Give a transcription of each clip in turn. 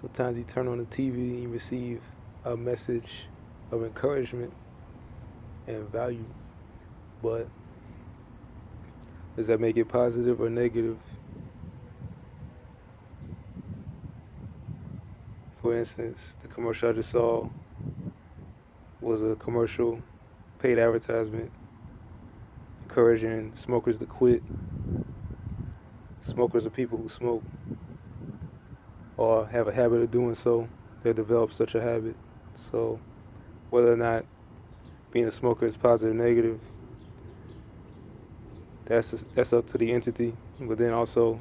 Sometimes you turn on the TV and you receive a message of encouragement and value, but does that make it positive or negative? For instance, the commercial I just saw was a commercial, paid advertisement, encouraging smokers to quit. Smokers are people who smoke or have a habit of doing so. They develop such a habit. So whether or not being a smoker is positive or negative, that's up to the entity. But then also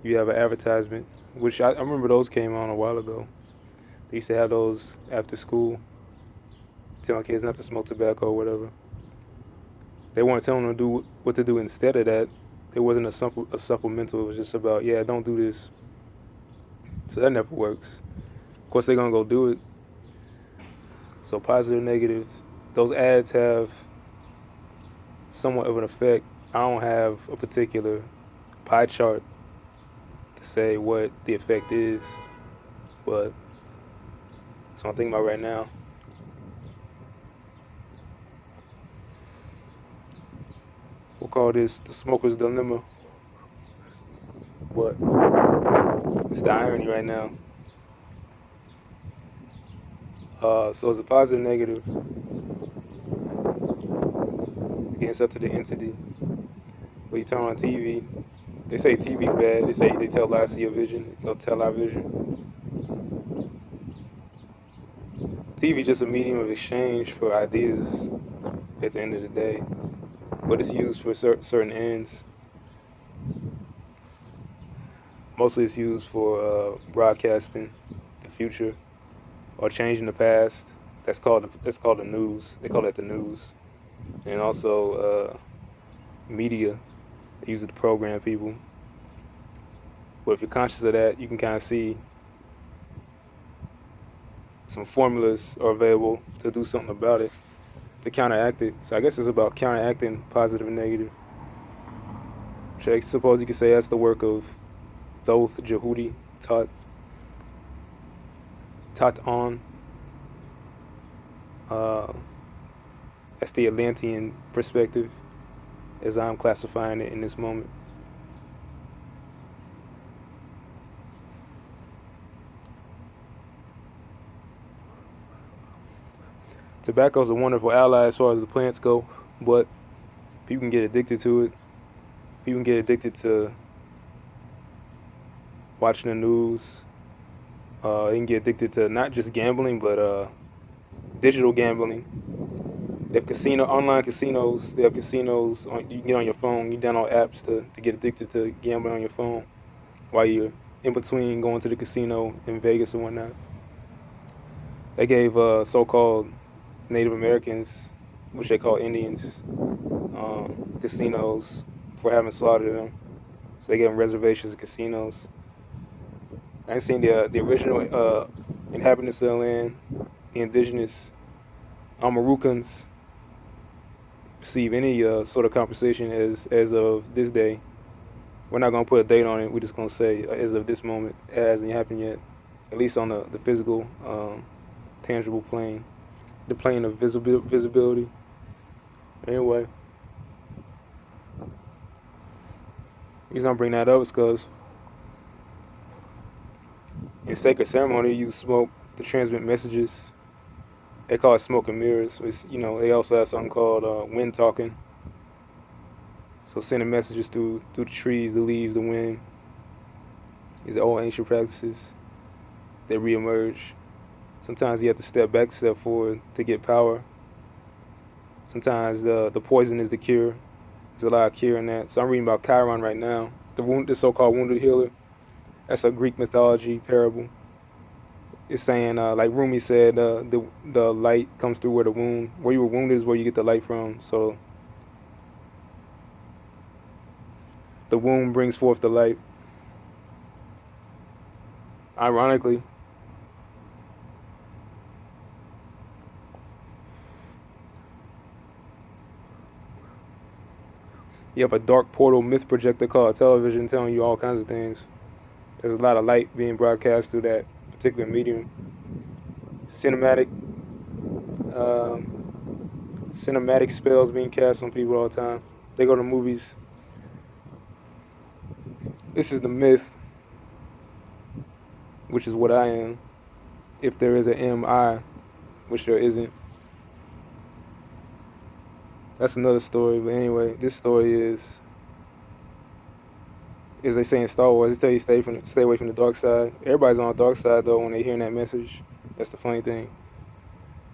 you have an advertisement, which I remember those came on a while ago. They used to have those after school, telling kids not to smoke tobacco or whatever. They weren't telling them to do what to do instead of that. It wasn't a supplemental. It was just about, yeah, don't do this. So that never works. Of course, they're gonna go do it. So positive, negative. Those ads have somewhat of an effect. I don't have a particular pie chart to say what the effect is, but that's what I'm thinking about right now. We'll call this the smoker's dilemma, but it's the irony right now. So it's a positive, negative. Again, it's up to the entity. When you turn on TV, they say TV's bad. They say they tell lies to your vision. They'll tell our vision. TV is just a medium of exchange for ideas at the end of the day, but it's used for certain ends. Mostly it's used for broadcasting the future or changing the past. That's called the news. They call that the news. And also media. They use it to program people. But if you're conscious of that, you can kind of see some formulas are available to do something about it, to counteract it. So I guess it's about counteracting positive and negative. Which I suppose you could say that's the work of Thoth Jehudi Tat on. Uh, that's the Atlantean perspective, as I'm classifying it in this moment. Tobacco is a wonderful ally as far as the plants go, but people can get addicted to it. People can get addicted to watching the news. They can get addicted to not just gambling, but digital gambling. They have online casinos. They have casinos you can get on your phone. You download apps to get addicted to gambling on your phone while you're in between going to the casino in Vegas and whatnot. They gave so-called Native Americans, which they call Indians, casinos for having slaughtered them. So they gave them reservations at casinos. I ain't seen the original inhabitants of the land, the indigenous Amarucans, receive any sort of compensation as of this day. We're not gonna put a date on it. We're just gonna say as of this moment, it hasn't happened yet. At least on the physical, tangible plane, the plane of visibility. Anyway, the reason I bring that up is because in sacred ceremony, you use smoke to transmit messages. They call it smoke and mirrors. They also have something called wind talking. So sending messages through the trees, the leaves, the wind. These are old ancient practices. They reemerge. Sometimes you have to step back, step forward to get power. Sometimes the poison is the cure. There's a lot of cure in that. So I'm reading about Chiron right now, the so-called wounded healer. That's a Greek mythology parable. It's saying, like Rumi said, the light comes through where you were wounded is where you get the light from. So the wound brings forth the light. Ironically, you have a dark portal myth projector called television telling you all kinds of things. There's a lot of light being broadcast through that particular medium. Cinematic, cinematic spells being cast on people all the time. They go to movies. This is the myth, which is what I am. If there is an MI, which there isn't. That's another story. But anyway, this story is, as they say in Star Wars, they tell you stay away from the dark side. Everybody's on the dark side though when they hearing that message. That's the funny thing.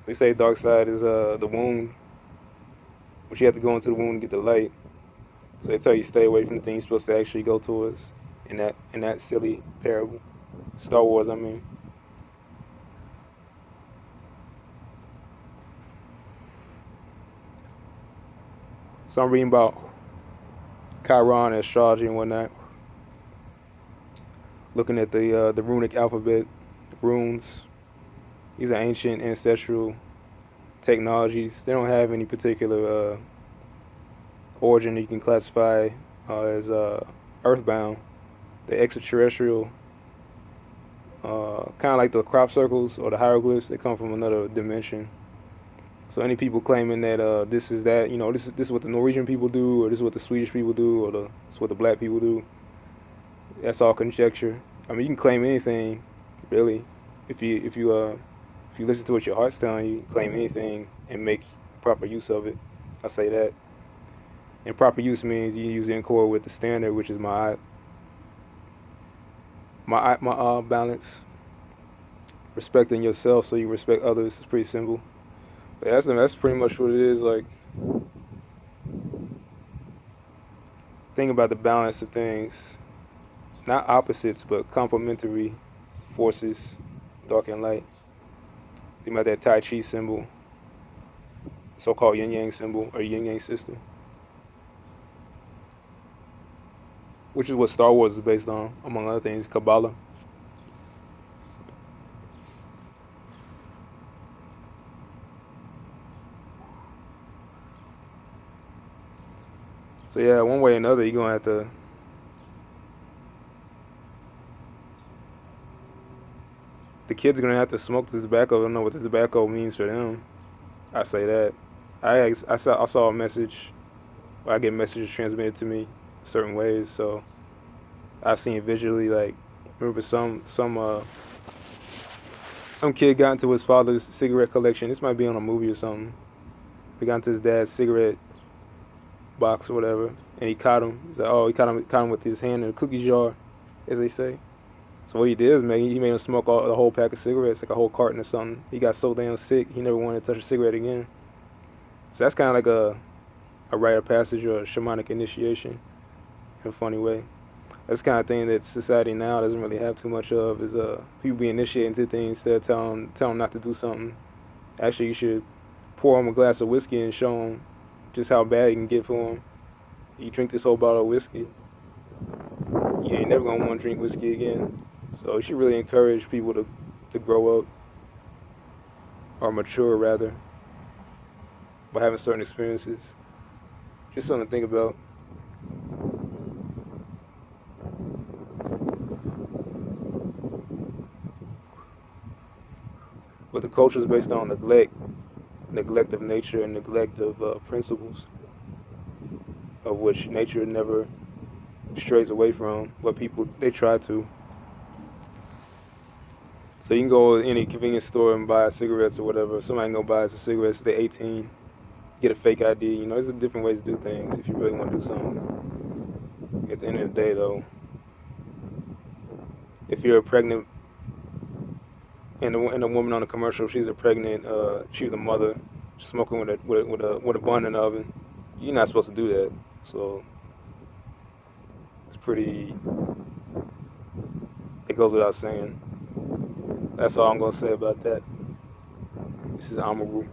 They say dark side is the wound, but you have to go into the wound to get the light. So they tell you stay away from the thing you're supposed to actually go towards in that silly parable. Star Wars, I mean. So I'm reading about Chiron, astrology and whatnot. Looking at the runic alphabet, runes. These are ancient ancestral technologies. They don't have any particular origin that you can classify as earthbound. The extraterrestrial, kind of like the crop circles or the hieroglyphs, they come from another dimension. So any people claiming that this is that, this is what the Norwegian people do, or this is what the Swedish people do, or this is what the black people do, that's all conjecture. I mean, you can claim anything, really, if you listen to what your heart's telling you, claim anything and make proper use of it. I say that. And proper use means you use it in accord with the standard, which is my balance. Respecting yourself so you respect others is pretty simple. But that's pretty much what it is. Like, think about the balance of things, not opposites, but complementary forces, dark and light. Think about that Tai Chi symbol, so-called Yin Yang symbol or Yin Yang system, which is what Star Wars is based on, among other things, Kabbalah. So yeah, one way or another, you're gonna have to. The kids are gonna have to smoke the tobacco. I don't know what the tobacco means for them. I say that. I saw a message. I get messages transmitted to me certain ways, so I seen it visually. Like, remember some kid got into his father's cigarette collection. This might be on a movie or something. He got into his dad's cigarette box or whatever, and he caught him. He's like, oh, he caught him with his hand in a cookie jar, as they say. So what he did is he made him smoke the whole pack of cigarettes, like a whole carton or something. He got so damn sick, he never wanted to touch a cigarette again. So that's kind of like a rite of passage or a shamanic initiation in a funny way. That's the kind of thing that society now doesn't really have too much of, is people being initiated into things instead of tell them not to do something. Actually, you should pour them a glass of whiskey and show them just how bad it can get for them. You drink this whole bottle of whiskey, you ain't never gonna want to drink whiskey again. So you should really encourage people to grow up, or mature rather, by having certain experiences. Just something to think about. But the culture is based on neglect of nature and neglect of principles, of which nature never strays away from, but people, they try to. So you can go to any convenience store and buy cigarettes or whatever. Somebody can go buy some cigarettes, they're 18, get a fake ID. There's different ways to do things if you really want to do something. At the end of the day, though, if you're pregnant, and a woman on the commercial, she's a pregnant, she's a mother, smoking with a bun in the oven, you're not supposed to do that. So it's pretty. It goes without saying. That's all I'm gonna say about that. This is Amaru.